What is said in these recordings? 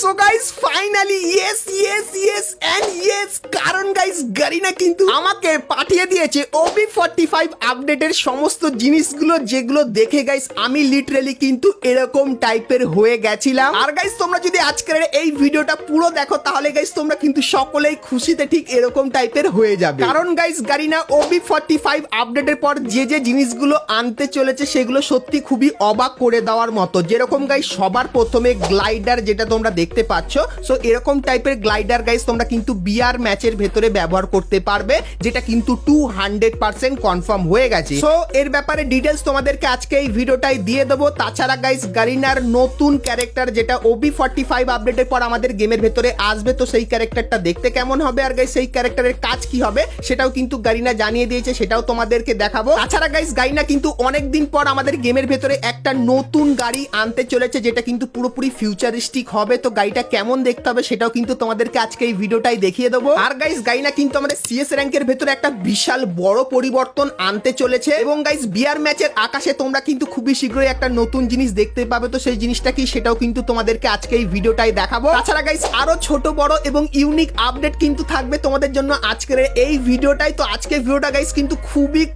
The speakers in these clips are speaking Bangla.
So guys finally yes and yes, কারণ গাইস গারিনা কিন্তু আমাকে পাঠিয়ে দিয়েছে OB45 আপডেটের সমস্ত জিনিসগুলো, যেগুলো দেখে গাইস আমি লিটারালি কিন্তু এরকম টাইপের হয়ে গেছিলাম। আর গাইস তোমরা যদি আজকের এই ভিডিওটা পুরো দেখো তাহলে গাইস তোমরা কিন্তু সকলেই খুশিতে ঠিক এরকম টাইপের হয়ে যাবে। কারণ গাইস গারিনা OB45 আপডেটের পর যে যে জিনিসগুলো আনতে চলেছে সেগুলো সত্যি খুবই অবাক করে দেওয়ার মতো। যেরকম গাইস সবার প্রথমে গ্লাইডার, যেটা তোমরা দেখতে পাচ্ছ, সো এরকম টাইপের গ্লাইডার গাইস তোমরা কিন্তু বিআর ম্যাচের ভেতরে ব্যবহার করতে পারবে, যেটা কিন্তু 200% কনফার্ম হয়ে গেছে। সো এর ব্যাপারে ডিটেলস তোমাদেরকে আজকে এই ভিডিওটাই দিয়ে দেবো। তাছাড়া গাইস গারিনার নতুন ক্যারেক্টার যেটা OB45 আপডেটের পর আমাদের গেমের ভেতরে আসবে, তো সেই ক্যারেক্টারটা দেখতে কেমন হবে আর গাইস সেই ক্যারেক্টারের কাজ কি হবে সেটাও কিন্তু গারিনা জানিয়ে দিয়েছে, সেটাও তোমাদেরকে দেখাবো। তাছাড়া গাইস গারিনা কিন্তু অনেকদিন পর আমাদের গেমের ভেতরে একটা নতুন গাড়ি আনতে চলেছে, যেটা কিন্তু পুরোপুরি ফিউচারিস্টিক হবে। তো গাড়িটা কেমন দেখতে হবে সেটাও কিন্তু তোমাদেরকে আজকে এই ভিডিওটাই দেখিয়ে দেবো। আর গাইস গারিনা কিন্তু আমাদের সিএস র্যাঙ্কের ভেতরে একটা বিশাল বড় পরিবর্তন আনতে চলেছে, এবং গাইস বিআর ম্যাচের আকাশে তোমরা কিন্তু খুবই শীঘ্রই একটা নতুন জিনিস দেখতে পাবে। তো সেই জিনিসটা কি সেটাও কিন্তু তোমাদেরকে আজকে এই ভিডিওটাই দেখাবো। তাছাড়া গাইস আরো ছোট বড় এবং ইউনিক আপডেট কিন্তু থাকবে তোমাদের জন্য আজকের এই ভিডিওটাই। তো আজকের ভিডিওটা গাইস কিন্তু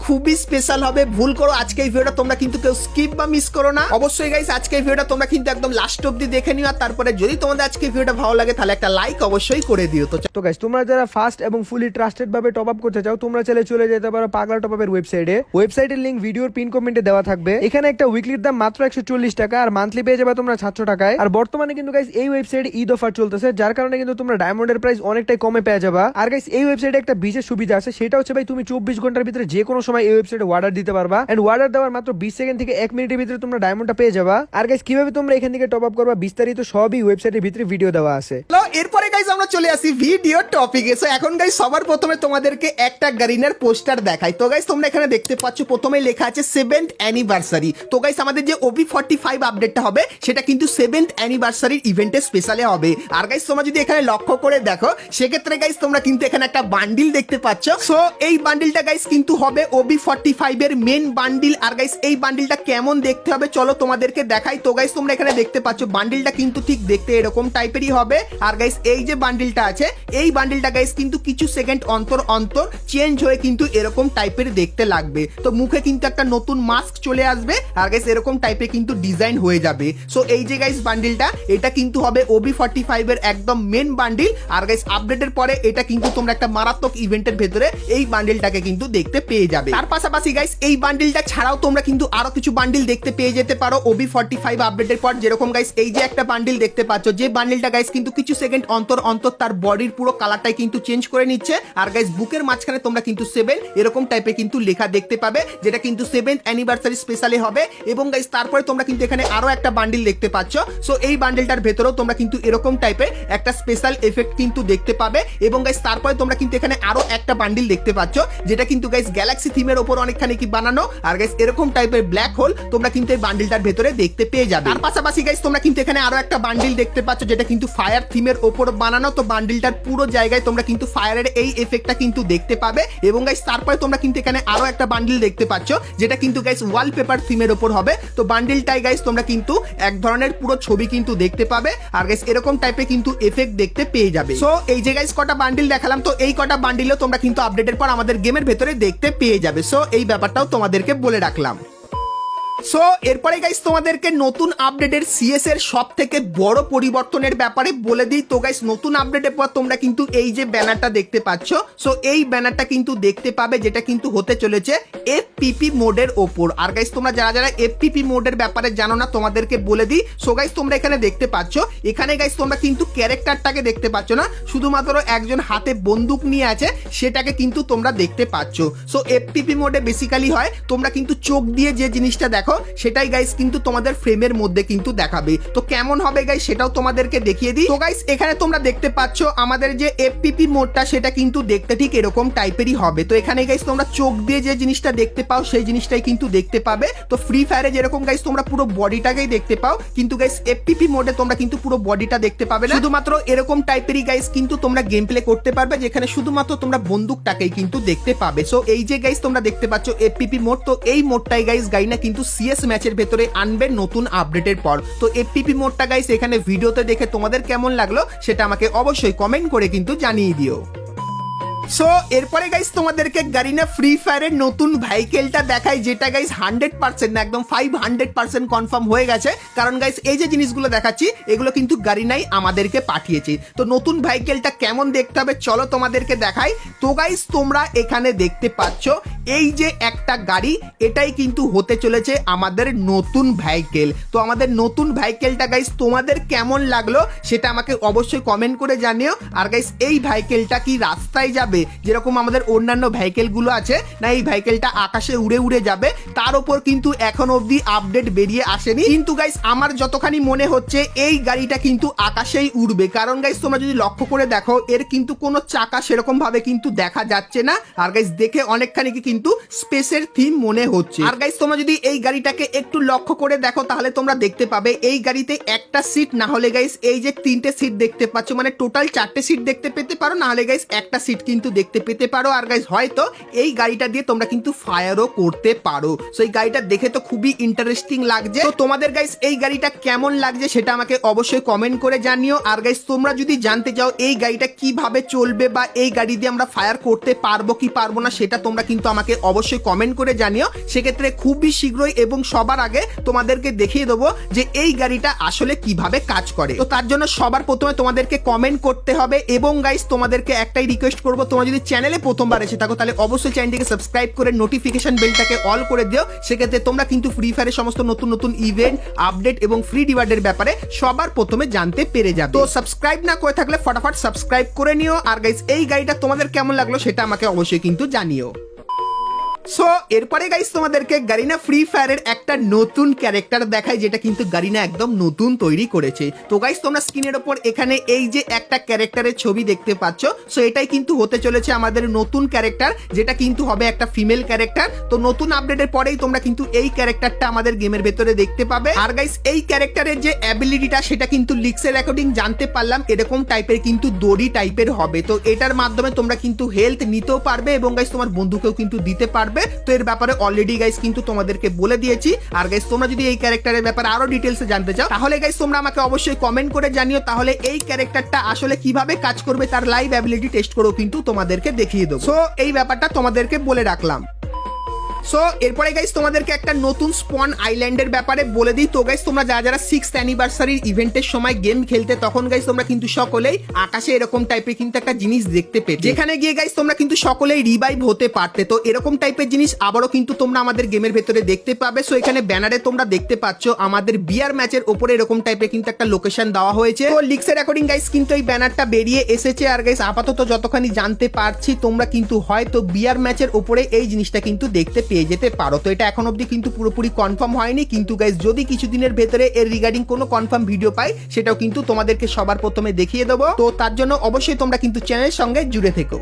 খুবই স্পেশাল হবে। ভুল করো আজকে এই ভিডিওটা তোমরা কিন্তু কেউ স্কিপ বা মিস করো না। অবশ্যই গাইস আজকে এই ভিডিওটা তোমরা কিন্তু একদম লাস্ট অবধি দেখে নিও, আর তারপরে যদি তোমাদের আজকে ভিডিওটা ভালো লাগে তাহলে একটা লাইক অবশ্যই করে দিও। তো গাইস তোমরা যারা ফাস্ট এবং ফুলি ট্রাস্টেড ভাবে টপ আপ করতে চাও, তোমরা চাইলে চলে যেতে পারো পাগলা টপ আপের ওয়েবসাইটের লিংক ভিডিওর পিন কমেন্টে দেওয়া থাকবে। এখানে একটা উইকলির দাম মাত্র 140 টাকা, আর মান্থলি পেয়ে যাবে তোমরা 700 টাকায়। আর বর্তমানে কিন্তু গাইস এই ওয়েবসাইটে ঈদ অফার চলতেছে, যার কারণে কিন্তু তোমরা ডায়মন্ডের প্রাইস অনেকটাই কমে পেয়ে যাবা। আর গাইস এই ওয়েবসাইটে একটা বিশেষ সুবিধা আছে, সেটা হচ্ছে ভাই তুমি 24 ঘন্টার ভিতরে যে কোনো সময় এই ওয়েবসাইটে অর্ডার দিতে পারবা, এন্ড অর্ডার দেওয়ার মাত্র 20 সেকেন্ড থেকে 1 মিনিটের ভিতরে তোমরা ডায়মন্ডটা পেয়ে যাবা। আর গাইস কিভাবে তোমরা এখান থেকে টপ আপ করবা বিস্তারিত সবই ওয়েবসাইটের ভিতরে ভিডিও দেওয়া আছে। এরপরে গাইস আমরা চলে আসি ভিডিও টপিকে। সো এখন গাইস সবার প্রথমে তোমাদেরকে একটা গারিনার পোস্টার দেখাই। তো গাইস তোমরা এখানে দেখতে পাচ্ছ প্রথমে লেখা আছে 7th অ্যানিভার্সারি। তো গাইস আমাদের যে OB45 আপডেটটা হবে সেটা কিন্তু 7th অ্যানিভার্সারির ইভেন্টে স্পেশালে হবে। আর গাইস তোমরা যদি এখানে লক্ষ্য করে দেখো সেক্ষেত্রে গাইস তোমরা কিন্তু এখানে একটা বান্ডিল দেখতে পাচ্ছ। সো এই বান্ডিলটা গাইস কিন্তু হবে OB45 এর মেন বান্ডিল। আর গাইস এই বান্ডিলটা কেমন দেখতে হবে চলো তোমাদেরকে দেখাই। তো গাইস তোমরা এখানে দেখতে পাচ্ছ বান্ডিলটা কিন্তু ঠিক দেখতে এরকম টাইপেরই হবে। আর গাইস এই যে বান্ডিলটা আছে এই বান্ডিলটা গাইস কিন্তু কিছু সেকেন্ড অন্তর চেঞ্জ হয়ে কিন্তু এরকম টাইপের দেখতে লাগবে। তো মুখে কিন্তু একটা নতুন মাস্ক চলে আসবে, আর গাইস এরকম টাইপের কিন্তু ডিজাইন হয়ে যাবে। সো এই যে গাইস বান্ডিলটা এটা কিন্তু হবে OB45 এর একদম মেন বান্ডিল। আর গাইস আপডেটের পরে এটা কিন্তু তোমরা একটা মারাত্মক ইভেন্টের ভেতরে এই বান্ডিলটাকে কিন্তু দেখতে পেয়ে যাবে। তার পাশাপাশি গাইস এই বান্ডিলটা ছাড়াও তোমরা কিন্তু আরো কিছু বান্ডিল দেখতে পেয়ে যেতে পারো OB45 আপডেটের পর। যেরকম গাইস এই যে একটা বান্ডিল দেখতে পাচ্ছ, যে বান্ডিলটা গাইস কিন্তু কিছু সেকেন্ড অন্তর তার বডির পুরো কালারটাই কিন্তু চেঞ্জ করে নিচ্ছে। আর গাইস বুকের মাঝখানে তোমরা কিন্তু 7 এরকম টাইপের কিন্তু লেখা দেখতে পাবে, যেটা কিন্তু 7th অ্যানিভার্সারি স্পেশালে হবে। এবং গাইস তারপরে তোমরা কিন্তু এখানে আরো একটা বান্ডিল দেখতে পাচ্ছ। সো এই বান্ডিলটার ভেতরেও তোমরা কিন্তু এরকম টাইপের একটা স্পেশাল এফেক্ট কিন্তু দেখতে পাবে। এবং গাইস তারপরে তোমরা কিন্তু এখানে আরো একটা বান্ডিল দেখতে পাচ্ছ, যেটা কিন্তু গাইস গ্যালাক্সি থিমের উপর অনেকখানি কি বানানো। আর গাইস এরকম টাইপের ব্ল্যাক হোল তোমরা কিন্তু এই বান্ডিলটার ভেতরে দেখতে পেয়ে যাবে। তার পাশাপাশি গাইস তোমরা কিন্তু এখানে আরো একটা বান্ডিল দেখতে পাচ্ছ, যেটা কিন্তু ফায়ার থিমের উপর বানানো। তো বান্ডিলটার পুরো জায়গায় তোমরা কিন্তু ফায়ারের এই এফেক্টটা কিন্তু দেখতে পাবে। এবং গাইস তারপরে তোমরা কিন্তু এখানে আরো একটা বান্ডিল দেখতে পাচ্ছ, যেটা কিন্তু গাইস ওয়ালপেপার থিমের উপর হবে। তো বান্ডিলটাই গাইস তোমরা কিন্তু এক ধরনের পুরো ছবি কিন্তু দেখতে পাবে, আর গাইস এরকম টাইপের কিন্তু এফেক্ট দেখতে পেয়ে যাবে। সো এই যে গাইস কটা বান্ডিল দেখালাম, তো এই কটা বান্ডিলও তোমরা কিন্তু আপডেটের পর আমাদের গেমের ভেতরে দেখতে পেয়ে যাবে। সো এই ব্যাপারটাও তোমাদেরকে বলে রাখলাম। সো এরপরে গাইস তোমাদেরকে নতুন আপডেটের সিএস এর সব থেকে বড় পরিবর্তনের ব্যাপারে বলে দিই। তো গাইস নতুন আপডেটের পর তোমরা কিন্তু এই যে ব্যানারটা দেখতে পাচ্ছ, সো এই ব্যানারটা কিন্তু দেখতে পাবে, যেটা কিন্তু হতে চলেছে এফপিপি মোডের ওপর। আর গাইস তোমরা যারা এফপিপি মোডের ব্যাপারে জানো না তোমাদেরকে বলে দিই। সো গাইস তোমরা এখানে দেখতে পাচ্ছ, এখানে গাইস তোমরা কিন্তু ক্যারেক্টারটাকে দেখতে পাচ্ছ না, শুধুমাত্র একজন হাতে বন্দুক নিয়ে আছে সেটাকে কিন্তু তোমরা দেখতে পাচ্ছ। সো এফপিপি মোডে বেসিক্যালি হয় তোমরা কিন্তু চোখ দিয়ে যে জিনিসটা দেখো সেটাই গাইস কিন্তু তোমাদের ফ্রেমের মধ্যে কিন্তু দেখাবে। তো কেমন হবে গাইস সেটাও তোমাদেরকে দেখিয়ে দিই। তো গাইস এখানে তোমরা দেখতে পাচ্ছ আমাদের যে এফপিপি মোডটা সেটা কিন্তু দেখতে ঠিক এরকম টাইপেরই হবে। তো এখানে গাইস তোমরা চোখ দিয়ে যে জিনিসটা দেখতে পাও সেই জিনিসটাই কিন্তু দেখতে পাবে। তো ফ্রি ফায়ারে যেরকম গাইস তোমরা পুরো বডিটাকেই দেখতে পাও, কিন্তু গাইস এফপিপি মোডে তোমরা কিন্তু পুরো বডিটা দেখতে পাবে না, শুধুমাত্র এরকম টাইপেরই গাইস কিন্তু তোমরা গেম প্লে করতে পারবে, যেখানে শুধুমাত্র তোমরা বন্দুকটাকেই কিন্তু দেখতে পাবে। সো এই যে গাইস তোমরা দেখতে পাচ্ছ এফপিপি মোড, তো এই মোডটাই গাইস গাইনা কিন্তু সিএস ম্যাচের ভেতরে আনবে নতুন আপডেটের পর। তো এফপিপি মোডটা গাইস এখানে ভিডিওতে দেখে তোমাদের কেমন লাগলো সেটা আমাকে অবশ্যই কমেন্ট করে কিন্তু জানিয়ে দিও। সো এরপরে গাইস তোমাদেরকে গারিনা ফ্রি ফায়ারের নতুন ভেহিকেলটা দেখাই, যেটা গাইস 100% না একদম 500% কনফার্ম হয়ে গেছে। কারণ গাইস এই যে জিনিসগুলো দেখাচ্ছি এগুলো কিন্তু গারিনাই আমাদেরকে পাঠিয়েছে। তো নতুন ভেহিকেলটা কেমন দেখতে হবে চলো তোমাদেরকে দেখাই। তো গাইস তোমরা এখানে দেখতে পাচ্ছ এই যে একটা গাড়ি, এটাই কিন্তু হতে চলেছে আমাদের নতুন ভেহিকেল। তো আমাদের নতুন ভেহিকেলটা গাইস তোমাদের কেমন লাগলো সেটা আমাকে অবশ্যই কমেন্ট করে জানিও। আর গাইস এই ভেহিকেলটা কি রাস্তায় যাবে যেরকম আমাদের অন্যান্য ভেহিকেল গুলো আছে, না এই ভেহিকেলটা আকাশে উড়ে উড়ে যাবে, তার উপর কিন্তু এখন অবধি আপডেট বেরিয়ে আসেনি। কিন্তু গাইস আমার যতখানি মনে হচ্ছে এই গাড়িটা কিন্তু আকাশেই উড়বে। কারণ গাইস তোমরা যদি লক্ষ্য করে দেখো এর কিন্তু কোনো চাকা সেরকম ভাবে কিন্তু দেখা যাচ্ছে না। আর গাইস দেখে অনেকখানি কিন্তু স্পেসের থিম মনে হচ্ছে। আর গাইস তোমরা যদি এই গাড়িটাকে একটু লক্ষ্য করে দেখো তাহলে তোমরা দেখতে পাবে এই গাড়িতে একটা সিট না হলে গাইস এই যে 3টে সিট দেখতে পাচ্ছ, মানে টোটাল 4টে সিট দেখতে পেতে পারো, না হলে গাইস একটা সিট কিন্তু দেখতে পেতে পারো। আর গাইস হয়তো এই গাড়িটা দিয়ে তোমরা কিন্তু ফায়ারও করতে পারো। সো এই গাড়িটা দেখে তো খুবই ইন্টারেস্টিং লাগছে। তো তোমাদের গাইস এই গাড়িটা কেমন লাগছে সেটা আমাকে অবশ্যই কমেন্ট করে জানিও। আর গাইস তোমরা যদি জানতে চাও এই গাড়িটা কিভাবে চলবে বা এই গাড়ি দিয়ে আমরা ফায়ার করতে পারবো কি পারবো না সেটা তোমরা কিন্তু আমাকে অবশ্যই কমেন্ট করে জানিও। সেক্ষেত্রে খুবই শীঘ্রই এবং সবার আগে তোমাদেরকে দেখিয়ে দেবো যে এই গাড়িটা আসলে কিভাবে কাজ করে। তো তার জন্য সবার প্রথমে তোমাদেরকে কমেন্ট করতে হবে এবং গাইস তোমাদেরকে একটাই রিকোয়েস্ট করবো, তোমরা যদি চ্যানেলে প্রথমবার এসে থাকো তাহলে অবশ্যই চ্যানেলটিকে সাবস্ক্রাইব করে নোটিফিকেশন বেলটাকে অল করে দিও। সেক্ষেত্রে তোমরা কিন্তু ফ্রি ফায়ারের সমস্ত নতুন নতুন ইভেন্ট, আপডেট এবং ফ্রি রিওয়ার্ডের ব্যাপারে সবার প্রথমে জানতে পেরে যাবে। তো সাবস্ক্রাইব না করে থাকলে ফটাফট সাবস্ক্রাইব করে নিও। আর গাইস এই গাড়িটা তোমাদের কেমন লাগলো সেটা আমাকে অবশ্যই কিন্তু জানিও। সো এরপরে গাইস তোমাদেরকে গারিনা ফ্রি ফায়ারের একটা নতুন ক্যারেক্টার দেখায়, যেটা কিন্তু গারিনা একদম নতুন তৈরি করেছে। তো গাইস তোমরা স্ক্রিনের ওপর এখানে এই যে একটা ক্যারেক্টারের ছবি দেখতে পাচ্ছ, সো এটাই কিন্তু হতে চলেছে আমাদের নতুন ক্যারেক্টার, যেটা কিন্তু হবে একটা ফিমেল ক্যারেক্টার। তো নতুন আপডেটের পরেই তোমরা কিন্তু এই ক্যারেক্টারটা আমাদের গেমের ভেতরে দেখতে পাবে। আর গাইস এই ক্যারেক্টারের যে অ্যাবিলিটিটা সেটা কিন্তু লিক্সের অ্যাকর্ডিং জানতে পারলাম এরকম টাইপের কিন্তু দড়ি টাইপের হবে। তো এটার মাধ্যমে তোমরা কিন্তু হেলথ নিতেও পারবে এবং গাইস তোমার বন্ধুকেও কিন্তু দিতে পারবে। তো এর ব্যাপারে অলরেডি গাইস কিন্তু তোমাদেরকে বলে দিয়েছি। আর গাইস তোমরা যদি এই ক্যারেক্টারের ব্যাপারে আরো ডিটেইলসে জানতে চাও তাহলে গাইস তোমরা আমাকে অবশ্যই কমেন্ট করে জানিও। তাহলে এই ক্যারেক্টারটা আসলে কিভাবে কাজ করবে তার লাইভ অ্যাবিলিটি টেস্ট করেও কিন্তু তোমাদেরকে দেখিয়ে দেবো। সো এই ব্যাপারটা তোমাদেরকে বলে রাখলাম। সো এরপরে গাইস তোমাদেরকে একটা নতুন স্পন আইল্যান্ডের ব্যাপারে বলে দিই। তো গাইস তোমরা যারা যারা 6th অ্যানিভার্সারির ইভেন্টের সময় গেম খেলতে তখন গাইস তোমরা কিন্তু সকলেই আকাশে এরকম টাইপের কিন্তু একটা জিনিস দেখতে পেতে, যেখানে গিয়ে গাইস তোমরা কিন্তু সকলেই রিভাইভ হতে পারতে। তো এরকম টাইপের জিনিস আবারও কিন্তু তোমরা আমাদের গেমের ভেতরে দেখতে পাবে। সো এখানে ব্যানারে তোমরা দেখতে পাচ্ছ আমাদের বিয়ার ম্যাচের উপরে এরকম টাইপের কিন্তু একটা লোকেশন দেওয়া হয়েছে। তো লিক্সের অ্যাকর্ডিং গাইস কিন্তু এই ব্যানারটা বেরিয়ে এসেছে। আর গাইস আপাতত যতখানি জানতে পারছি তোমরা কিন্তু হয়তো বিয়ার ম্যাচের উপরে এই জিনিসটা কিন্তু দেখতে পেয়ে যেতে পারো। তো এটা এখন অবধি কিন্তু পুরোপুরি কনফার্ম হয়নি, কিন্তু গাইস যদি কিছুদিনের ভেতরে এর রিগার্ডিং কোনো কনফার্ম ভিডিও পাই সেটাও কিন্তু তোমাদেরকে সবার প্রথমে দেখিয়ে দেবো। তো তার জন্য অবশ্যই তোমরা কিন্তু চ্যানেলের সঙ্গে জুড়ে থেকো।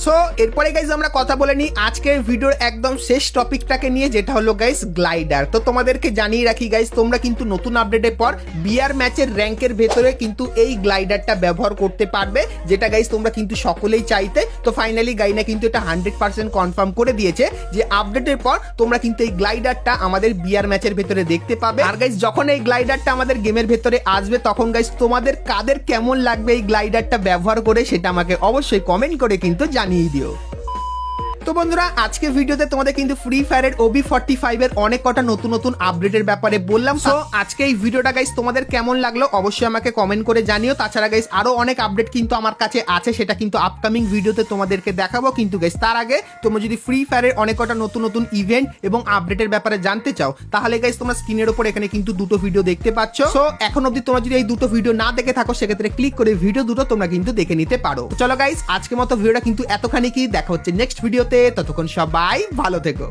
সো এরপরে গাইস আমরা কথা বলে নিই আজকের ভিডিওর একদম শেষ টপিকটাকে নিয়ে, যেটা হলো গাইস গ্লাইডার। তো তোমাদেরকে জানিয়ে রাখি গাইস তোমরা কিন্তু নতুন আপডেটের পর বিআর ম্যাচের র্যাঙ্কের ভেতরে কিন্তু এই গ্লাইডারটা ব্যবহার করতে পারবে, যেটা গাইস তোমরা কিন্তু সকলেই চাইতে। তো ফাইনালি গাইনা কিন্তু এটা 100% কনফার্ম করে দিয়েছে যে আপডেটের পর তোমরা কিন্তু এই গ্লাইডারটা আমাদের বিআর ম্যাচের ভেতরে দেখতে পাবে। আর গাইস যখন এই গ্লাইডারটা আমাদের গেমের ভেতরে আসবে তখন গাইস তোমাদের কাদের কেমন লাগবে এই গ্লাইডারটা ব্যবহার করে সেটা আমাকে অবশ্যই কমেন্ট করে কিন্তু জানিয়ে দিও। তো বন্ধুরা আজকে ভিডিওতে তোমাদের কিন্তু ফ্রি ফায়ারের OB45 এর অনেক কটা নতুন নতুন আপডেটের ব্যাপারে বললাম। সো আজকে এই ভিডিওটা গাইস তোমাদের কেমন লাগলো অবশ্যই আমাকে কমেন্ট করে জানিও। তাছাড়া গাইস আরো অনেক আপডেট কিন্তু আমার কাছে আছে, সেটা কিন্তু আপকামিং ভিডিওতে তোমাদেরকে দেখাবো। কিন্তু গাইস তার আগে তোমরা যদি ফ্রি ফায়ারের অনেক কটা নতুন নতুন ইভেন্ট এবং আপডেটের ব্যাপারে জানতে চাও তাহলে গাইস তোমরা স্ক্রিনের উপর এখানে কিন্তু দুটো ভিডিও দেখতে পাচ্ছ। সো এখন অবধি তোমরা যদি এই দুটো ভিডিও না দেখে থাকো সেক্ষেত্রে ক্লিক করে ভিডিও দুটো তোমরা কিন্তু দেখে নিতে পারো। চলো গাইস আজকের মতো ভিডিওটা কিন্তু এতখানি কি, দেখা হচ্ছে নেক্সট ভিডিওতে। ততক্ষণ সবাই ভালো থেকো।